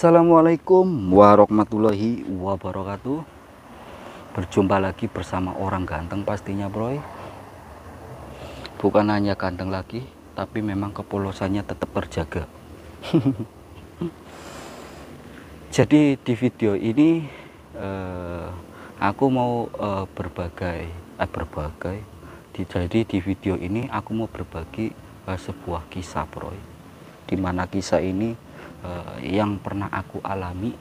Assalamualaikum warahmatullahi wabarakatuh. Berjumpa lagi bersama orang ganteng pastinya, bro. Bukan hanya ganteng lagi, tapi memang kepolosannya tetap terjaga. Jadi di video ini aku mau jadi di video ini aku mau berbagi sebuah kisah, bro. Dimana kisah ini yang pernah aku alami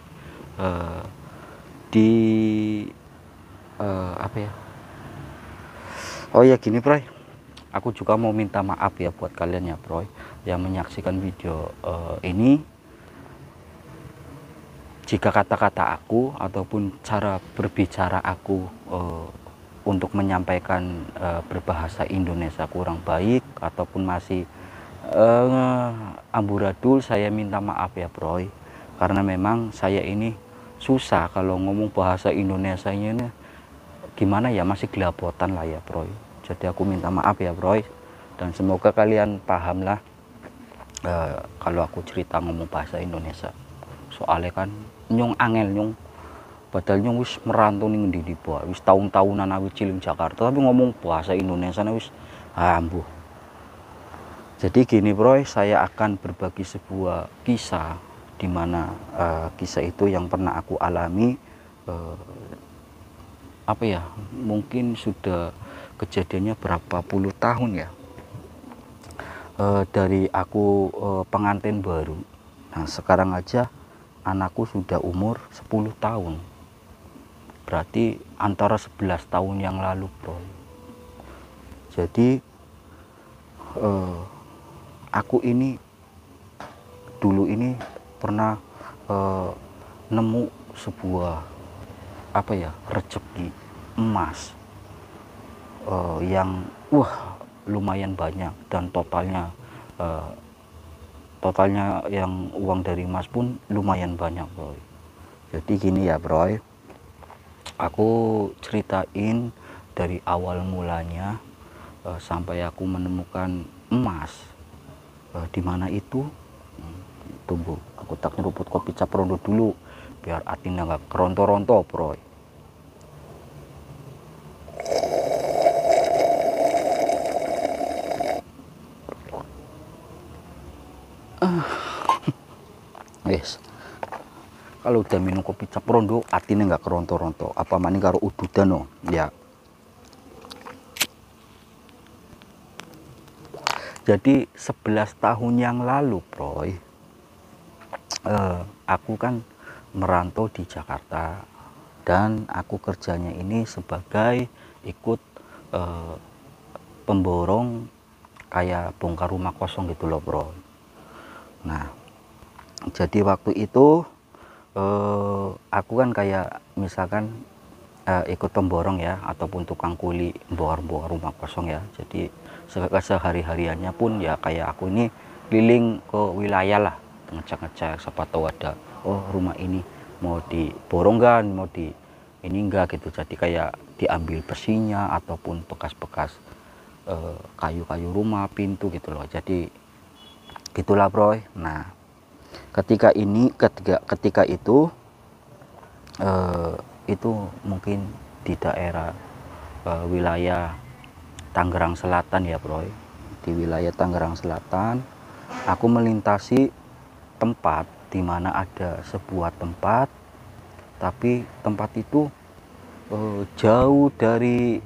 di apa ya? Oh ya gini, bro. Aku juga mau minta maaf ya buat kalian ya, bro, yang menyaksikan video ini. Jika kata-kata aku ataupun cara berbicara aku untuk menyampaikan berbahasa Indonesia kurang baik ataupun masih amburadul, saya minta maaf ya, bro, karena memang saya ini susah kalau ngomong bahasa Indonesia ini gimana ya, masih gelabotan lah ya, bro. Jadi aku minta maaf ya, bro, dan semoga kalian paham lah kalau aku cerita ngomong bahasa Indonesia. Soalnya kan nyung angel nyung, padahal nyung wis merantau ning ndi wis tahun-tahunan awit cilik Jakarta, tapi ngomong bahasa Indonesia wis ambuh. Jadi gini, bro, saya akan berbagi sebuah kisah di mana kisah itu yang pernah aku alami, apa ya, mungkin sudah kejadiannya berapa puluh tahun ya, dari aku pengantin baru. Nah sekarang aja anakku sudah umur 10 tahun, berarti antara 11 tahun yang lalu, bro. Jadi aku ini dulu ini pernah nemu sebuah apa ya, rezeki emas yang lumayan banyak, dan totalnya yang uang dari emas pun lumayan banyak, bro. Jadi gini ya, bro, aku ceritain dari awal mulanya sampai aku menemukan emas. Di mana itu? Tunggu, aku tak nyeruput kopi cap rondo dulu biar hatinya nggak keronto-ronto, bro. Yes. Kalau udah minum kopi cap rondo hatinya nggak keronto-ronto, apa maning karo ududan no ya. Jadi 11 tahun yang lalu, bro, aku kan merantau di Jakarta, dan aku kerjanya ini sebagai ikut pemborong kayak bongkar rumah kosong gitu loh, bro. Nah jadi waktu itu aku kan kayak misalkan ikut pemborong ya, ataupun tukang kuli bongkar rumah kosong ya. Jadi sehari-hariannya pun ya kayak aku ini keliling ke wilayah lah, ngecek-ngecek siapa tahu ada rumah ini mau diborong kan, mau di ini enggak gitu. Jadi kayak diambil besinya ataupun bekas-bekas kayu-kayu rumah, pintu gitu loh. Jadi gitulah, bro. Nah ketika itu mungkin di daerah wilayah Tangerang Selatan ya, bro. Di wilayah Tangerang Selatan aku melintasi tempat di mana ada sebuah tempat, tapi tempat itu jauh dari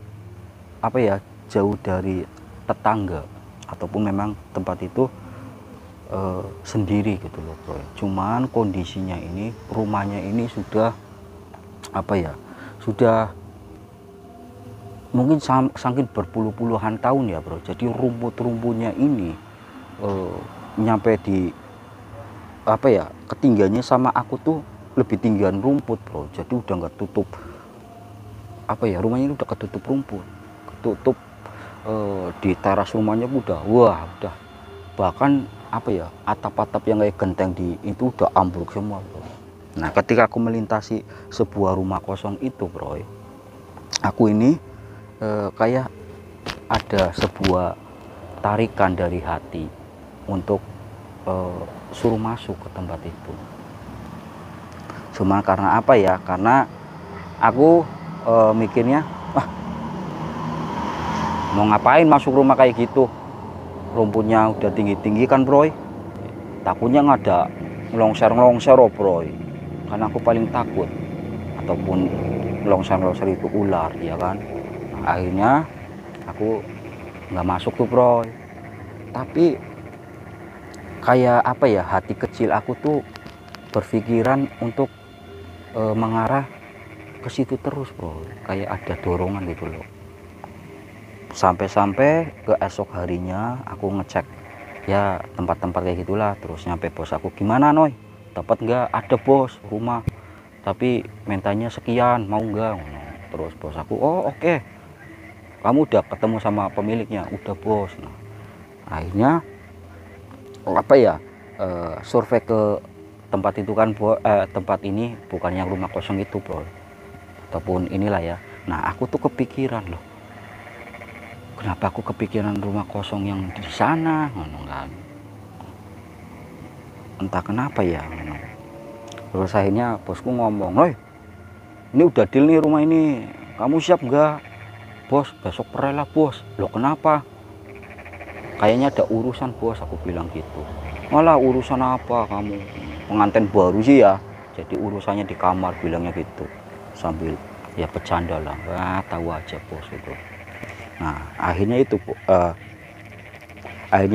apa ya, jauh dari tetangga, ataupun memang tempat itu sendiri gitu loh, bro. Cuman kondisinya ini, rumahnya ini sudah apa ya, sudah mungkin saking berpuluh-puluhan tahun ya, bro. Jadi rumput-rumputnya ini nyampe di apa ya, ketinggiannya sama aku tuh lebih tinggian rumput, bro. Jadi udah nggak tutup apa ya, rumahnya ini udah ketutup rumput, ketutup di teras rumahnya udah bahkan apa ya, atap-atap yang kayak genteng di itu udah ambruk semua, bro. Nah ketika aku melintasi sebuah rumah kosong itu, bro, aku ini kayak ada sebuah tarikan dari hati untuk suruh masuk ke tempat itu. Cuma karena apa ya, karena aku mikirnya, wah mau ngapain masuk rumah kayak gitu, rumputnya udah tinggi-tinggi kan bro, takutnya nggak ada ngelongser oh bro, karena aku paling takut ataupun ngelongser itu ular ya kan. Nah, akhirnya aku nggak masuk tuh bro, tapi kayak apa ya, hati kecil aku tuh berpikiran untuk mengarah ke situ terus bro, kayak ada dorongan gitu loh. Sampai-sampai ke esok harinya aku ngecek ya tempat-tempat kayak gitulah, terus nyampe bos aku, gimana Noy, dapat nggak? Ada bos, rumah tapi mentanya sekian, mau nggak? Terus bos aku, oh oke. Kamu udah ketemu sama pemiliknya? Udah bos. Nah, akhirnya apa ya, survei ke tempat itu kan tempat ini bukan yang rumah kosong itu bro, ataupun inilah ya. Nah aku tuh kepikiran loh, kenapa aku kepikiran rumah kosong yang di sana, kan? Entah kenapa ya. Terus akhirnya bosku ngomong, "Loh, ini udah deal nih rumah ini, kamu siap nggak?" "Bos, besok perela bos." "Loh kenapa?" "Kayaknya ada urusan bos," aku bilang gitu. "Malah urusan apa, kamu pengantin baru sih ya, jadi urusannya di kamar," bilangnya gitu, sambil ya bercanda lah. Wah tahu aja bos itu. Nah akhirnya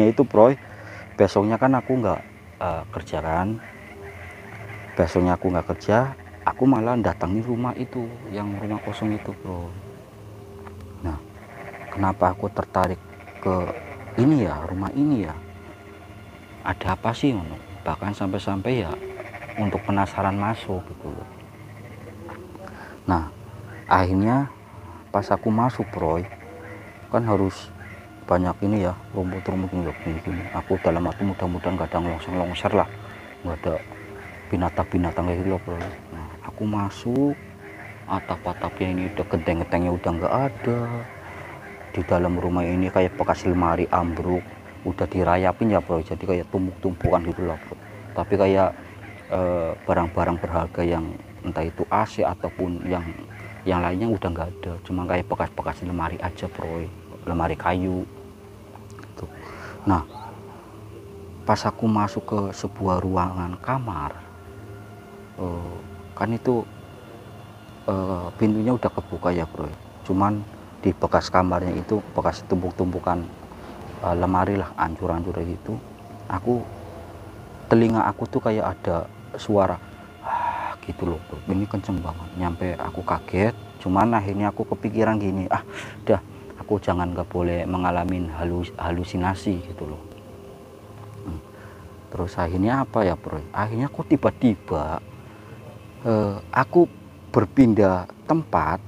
itu bro, besoknya kan aku nggak kerja kan, besoknya aku nggak kerja, aku malah datangi rumah itu, yang rumah kosong itu bro. Nah kenapa aku tertarik ke ini ya, rumah ini ya, ada apa sih, bahkan sampai-sampai ya untuk penasaran masuk gitu loh. Nah akhirnya pas aku masuk bro, kan harus banyak ini ya, rumput-rumput gini. Aku dalam hati mudah-mudahan gak ada ngelongser lah, nggak ada binatang-binatang kayak gitu loh bro. Nah aku masuk, atap-atapnya ini udah genteng-gentengnya udah nggak ada. Di dalam rumah ini kayak bekas lemari ambruk, udah dirayapin ya bro, jadi kayak tumpuk-tumpukan gitu loh bro. Tapi kayak barang-barang berharga yang entah itu AC ataupun yang lainnya udah nggak ada, cuma kayak bekas-bekas lemari aja bro, lemari kayu gitu. Nah pas aku masuk ke sebuah ruangan kamar, kan itu pintunya udah kebuka ya bro, cuman di bekas kamarnya itu bekas tumpuk-tumpukan lemari lah, hancur-hancur gitu. Telinga aku tuh kayak ada suara gitu loh bro, ini kenceng banget, nyampe aku kaget. Cuman akhirnya aku kepikiran gini, udah aku nggak boleh mengalami halusinasi gitu loh. Terus akhirnya apa ya bro, akhirnya kok tiba-tiba aku berpindah tempat.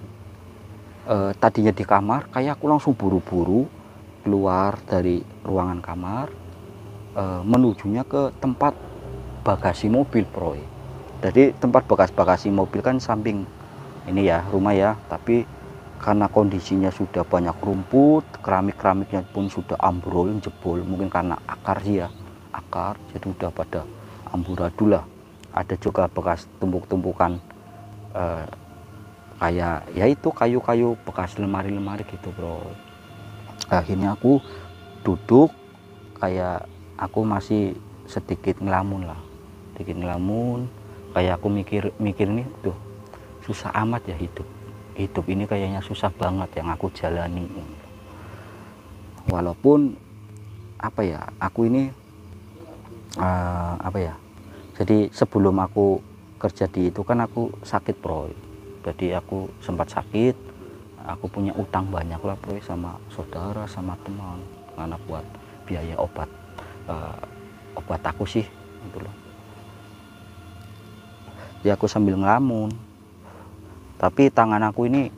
Tadinya di kamar, kayak aku langsung buru-buru keluar dari ruangan kamar, menujunya ke tempat bagasi mobil bro. Jadi tempat bagasi mobil kan samping ini ya rumah ya, tapi karena kondisinya sudah banyak rumput, keramiknya pun sudah ambrol, jebol, mungkin karena akar sih ya, akar, jadi udah pada amburadul lah. Ada juga bekas tumpuk-tumpukan kayak ya itu kayu-kayu bekas lemari-lemari gitu bro. Akhirnya aku duduk, kayak aku masih sedikit ngelamun, kayak aku mikir nih, tuh susah amat ya hidup ini, kayaknya susah banget yang aku jalani. Walaupun apa ya, aku ini apa ya, jadi sebelum aku kerja di itu kan aku sakit bro, jadi aku sempat sakit, aku punya utang banyak lah bro, sama saudara sama teman, karena buat biaya obat aku sih gitu loh. Ya aku sambil ngelamun, tapi tangan aku ini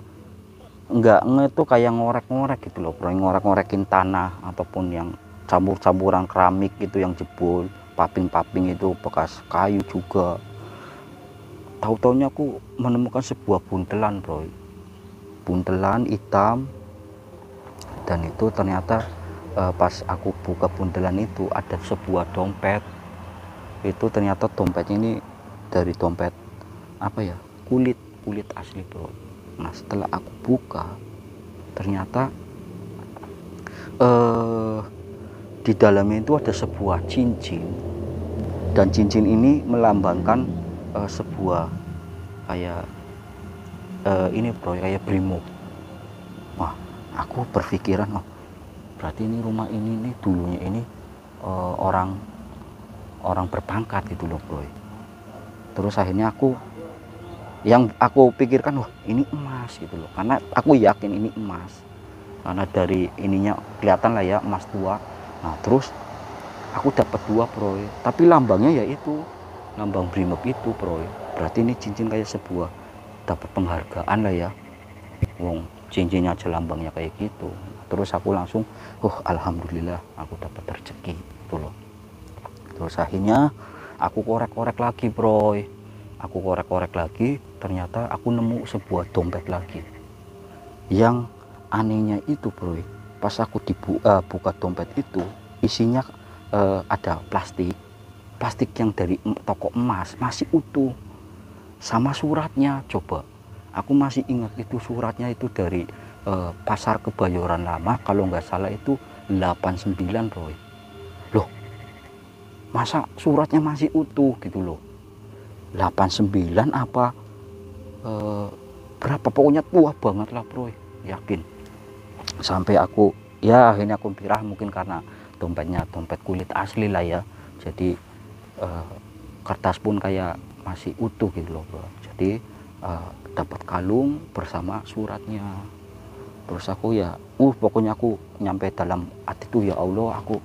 enggak tuh kayak ngorek-ngorek gitu loh bro, ngorek-ngorekin tanah ataupun yang campur-campuran keramik gitu yang jebol, paping-paping itu bekas kayu juga. Tahu-taunya aku menemukan sebuah buntelan bro, buntelan hitam, dan itu ternyata pas aku buka buntelan itu ada sebuah dompet. Itu ternyata dompet ini dari dompet apa ya, kulit asli bro. Nah setelah aku buka, ternyata di dalamnya itu ada sebuah cincin, dan cincin ini melambangkan sebuah kayak ini bro, kayak brimob. Wah, aku berpikiran, oh berarti ini rumah ini nih dulunya ini orang berpangkat gitu loh bro. Terus akhirnya yang aku pikirkan, wah ini emas gitu loh, karena aku yakin ini emas, karena dari ininya kelihatan lah ya emas tua. Nah terus aku dapat dua bro, tapi lambangnya yaitu lambang brimob itu bro. Berarti ini cincin kayak sebuah dapat penghargaan lah ya, wong cincinnya aja lambangnya kayak gitu. Terus aku langsung, oh alhamdulillah aku dapat rezeki gitu loh. Terus akhirnya aku korek-korek lagi bro, aku korek-korek lagi, ternyata aku nemu sebuah dompet lagi. Yang anehnya itu bro, pas aku buka dompet itu, isinya ada plastik yang dari toko emas, masih utuh, sama suratnya. Coba aku masih ingat itu suratnya itu dari Pasar Kebayoran Lama, kalau nggak salah itu 89 bro. Loh masa suratnya masih utuh gitu loh, 89 apa berapa, pokoknya tua banget lah bro, yakin. Sampai aku ya akhirnya aku pirah, mungkin karena dompetnya dompet kulit asli lah ya, jadi kertas pun kayak masih utuh gitu loh bro. Jadi dapat kalung bersama suratnya. Terus aku ya pokoknya aku nyampe dalam hati tuh, ya Allah aku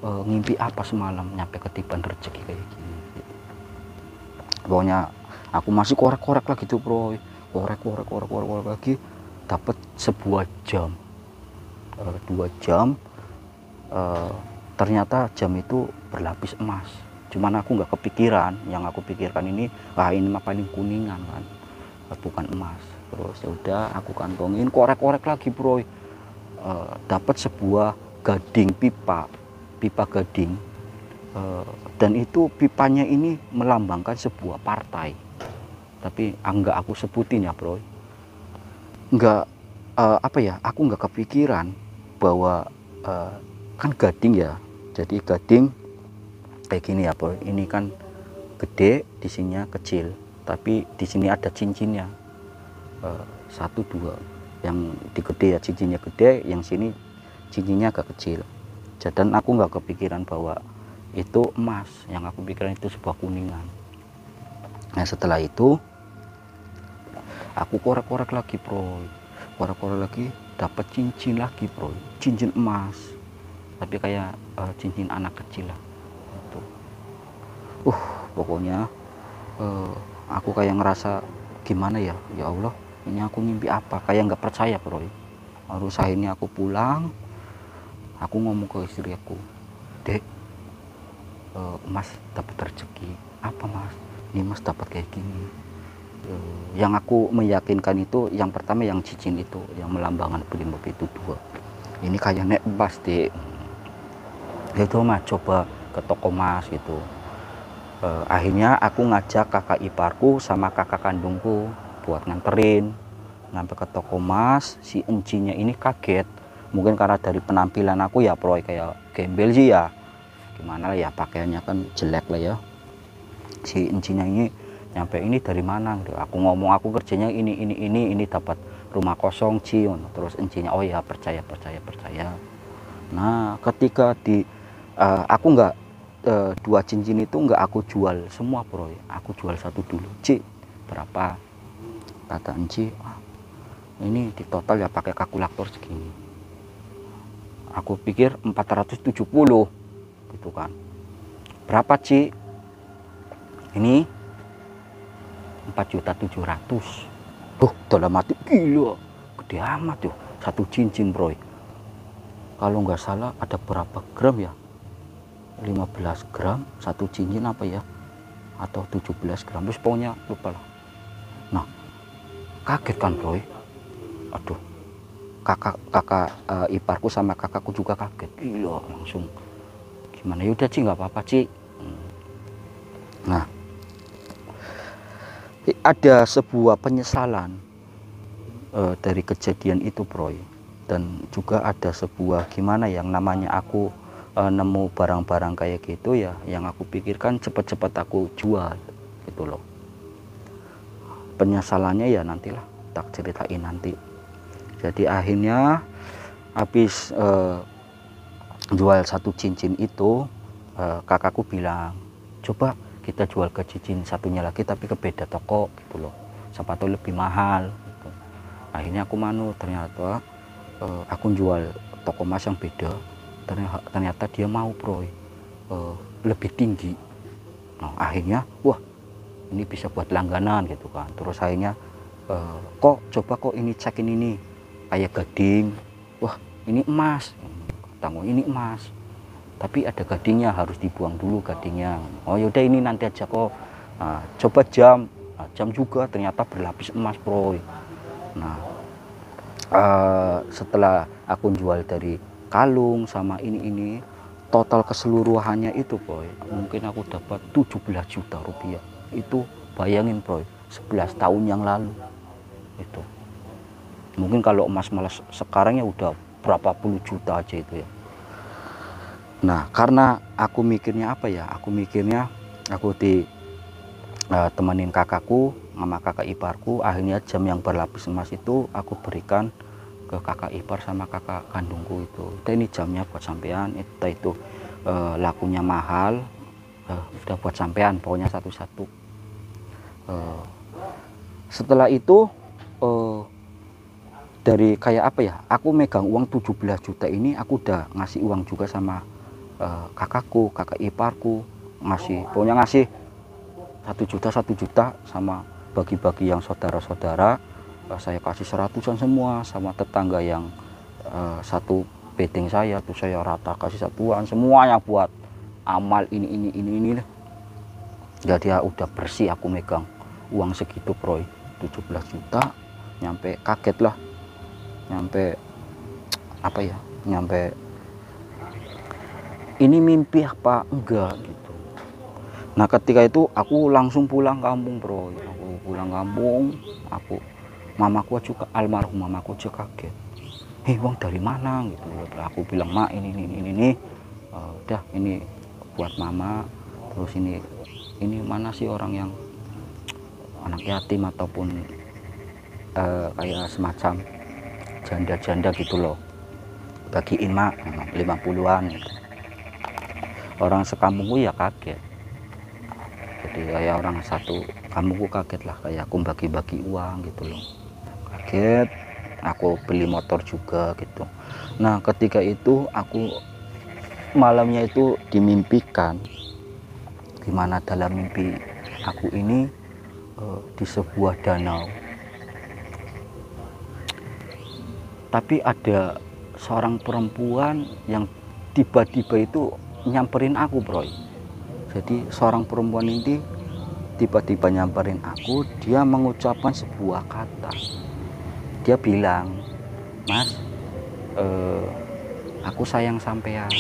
ngimpi apa semalam nyampe ketiban rezeki kayak gini. Pokoknya aku masih korek-korek lagi tuh bro, korek lagi, dapat sebuah jam, 2 jam. Ternyata jam itu berlapis emas, cuman aku nggak kepikiran, yang aku pikirkan ini, wah ini mah paling kuningan kan, bukan emas. Terus ya udah aku kantongin, korek-korek lagi bro, dapat sebuah gading, pipa gading, dan itu pipanya ini melambangkan sebuah partai, tapi enggak aku sebutin ya bro, enggak apa ya, aku nggak kepikiran bahwa kan gading ya, jadi gading kayak gini ya bro, ini kan gede, di sininya kecil, tapi di sini ada cincinnya, 1, 2, yang di gede ya cincinnya gede, yang sini cincinnya agak kecil. Dan aku nggak kepikiran bahwa itu emas, yang aku pikiran itu sebuah kuningan. Nah setelah itu aku korek-korek lagi bro, korek-korek lagi, dapat cincin lagi bro, cincin emas, tapi kayak cincin anak kecil lah itu. Pokoknya aku kayak ngerasa gimana ya, ya Allah ini aku mimpi apa, kayak nggak percaya bro. Harus akhirnya aku pulang, aku ngomong ke istri aku, Dek, Mas dapat rezeki. Apa Mas? Ini Mas dapat kayak gini. Yang aku meyakinkan itu yang pertama yang cincin itu, yang melambangkan brimob itu 2. Ini kayak nek pasti itu Mas, coba ke toko Mas gitu. Akhirnya aku ngajak kakak iparku sama kakak kandungku buat nganterin sampai ke toko Mas. Si encinya ini kaget, mungkin karena dari penampilan aku ya bro kayak gembel sih ya, gimana lah ya, pakaiannya kan jelek lah ya. Si encinya ini nyampe, ini dari mana gitu. Aku ngomong aku kerjanya ini dapat rumah kosong Ci. Terus encinya, oh ya percaya. Nah ketika aku nggak 2 cincin itu nggak aku jual semua bro, aku jual 1 dulu. Ci berapa, kata enci, ini di total ya pakai kalkulator segini. Aku pikir 470 gitu kan. Berapa Ci? Ini 4.700.000. Tuh dalam hati, gila gede amat tuh 1 cincin bro. Kalau nggak salah ada berapa gram ya, 15 gram 1 cincin apa ya, atau 17 gram, terus pokoknya lupa lah. Nah kaget kan bro, aduh, kakak iparku sama kakakku juga kaget, gila langsung gimana, yaudah Ci nggak apa-apa Ci. Nah ada sebuah penyesalan dari kejadian itu bro, dan juga ada sebuah gimana yang namanya aku nemu barang-barang kayak gitu ya, yang aku pikirkan cepet-cepet aku jual gitu loh. Penyesalannya ya nantilah tak ceritain nanti. Jadi akhirnya habis jual satu cincin itu, kakakku bilang coba kita jual ke cincin satunya lagi tapi ke beda toko gitu loh, siapa tahu lebih mahal gitu. Akhirnya aku manut, ternyata aku jual toko emas yang beda, ternyata dia mau bro, lebih tinggi. Nah, akhirnya wah ini bisa buat langganan gitu kan. Terus akhirnya kok coba kok ini cekin ini kayak gading, wah ini emas, katamu ini emas tapi ada gadingnya, harus dibuang dulu gadingnya. Oh yaudah ini nanti aja kok. Nah, coba jam, nah, jam juga ternyata berlapis emas bro. Nah setelah aku jual dari kalung sama ini total keseluruhannya itu boy, mungkin aku dapat 17 juta rupiah. Itu bayangin bro, 11 tahun yang lalu itu. Mungkin kalau emas malah sekarang ya udah berapa puluh juta aja itu ya. Nah karena aku mikirnya apa ya, aku mikirnya aku temenin kakakku sama kakak iparku, akhirnya jam yang berlapis emas itu aku berikan ke kakak ipar sama kakak kandungku itu. Dan ini jamnya buat sampean, itu lakunya mahal, udah buat sampean pokoknya satu-satu. Setelah itu dari kayak apa ya, aku megang uang 17 juta ini, aku udah ngasih uang juga sama kakakku, kakak iparku, ngasih pokoknya ngasih 1 juta sama bagi-bagi yang saudara-saudara. Saya kasih 100-an semua, sama tetangga yang satu bedeng saya tuh saya rata kasih 1-an semuanya buat amal ini. Jadi ya udah bersih aku megang uang segitu bro, 17 juta. Nyampe kaget lah, nyampe apa ya, nyampe ini mimpi apa enggak gitu. Nah ketika itu aku langsung pulang kampung bro, aku pulang kampung, mamaku juga, almarhum mamaku juga kaget, uang dari mana gitu. Aku bilang mak ini udah ini buat mama. Terus ini mana sih orang yang anak yatim ataupun kayak semacam janda-janda gitu loh, bagiin mak 50-an gitu. Orang sekampungku ya kaget, jadi kayak orang satu kampungku kaget lah, kayak aku bagi-bagi uang gitu loh, kaget. Aku beli motor juga gitu. Nah ketika itu aku malamnya itu dimimpikan, dimana dalam mimpi aku ini di sebuah danau, tapi ada seorang perempuan yang tiba-tiba itu nyamperin aku bro. Jadi seorang perempuan ini tiba-tiba nyamperin aku, dia mengucapkan sebuah kata. Dia bilang, mas, aku sayang sampean,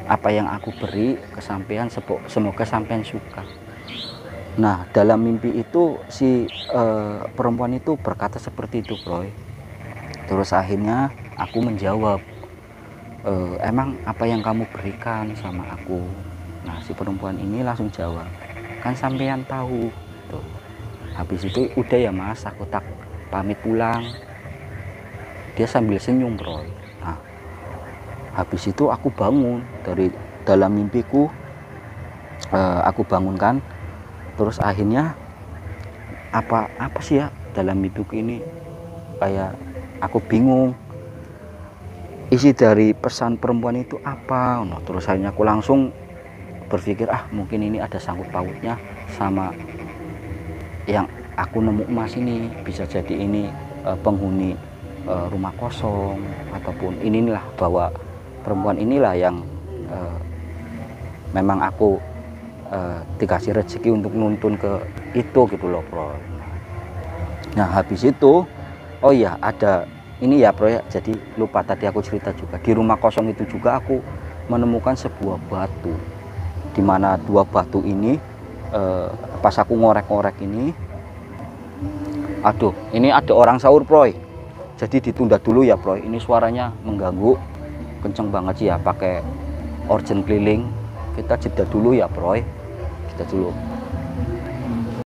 apa yang aku beri ke sampean semoga sampean suka. Nah dalam mimpi itu si perempuan itu berkata seperti itu bro. Terus akhirnya aku menjawab, emang apa yang kamu berikan sama aku? Nah si perempuan ini langsung jawab, kan sampean tahu tuh. Habis itu udah ya mas, aku tak pamit pulang. Dia sambil senyum bro. Nah habis itu aku bangun dari dalam mimpiku, aku bangunkan. Terus akhirnya apa sih ya dalam mimpiku ini, kayak aku bingung isi dari pesan perempuan itu apa. Nah, terus akhirnya aku langsung berpikir, mungkin ini ada sangkut pautnya sama yang aku nemu emas ini. Bisa jadi ini penghuni rumah kosong, ataupun inilah bahwa perempuan inilah yang memang aku dikasih rezeki untuk nuntun ke itu gitu loh bro. Nah habis itu oh iya ada ini ya bro ya, jadi lupa tadi aku cerita juga, di rumah kosong itu juga aku menemukan sebuah batu, dimana dua batu ini pas aku ngorek-ngorek ini, aduh ini ada orang sahur Proy, jadi ditunda dulu ya Proy, ini suaranya mengganggu kenceng banget sih ya, pakai organ keliling. Kita jeda dulu ya Proy, jeda dulu.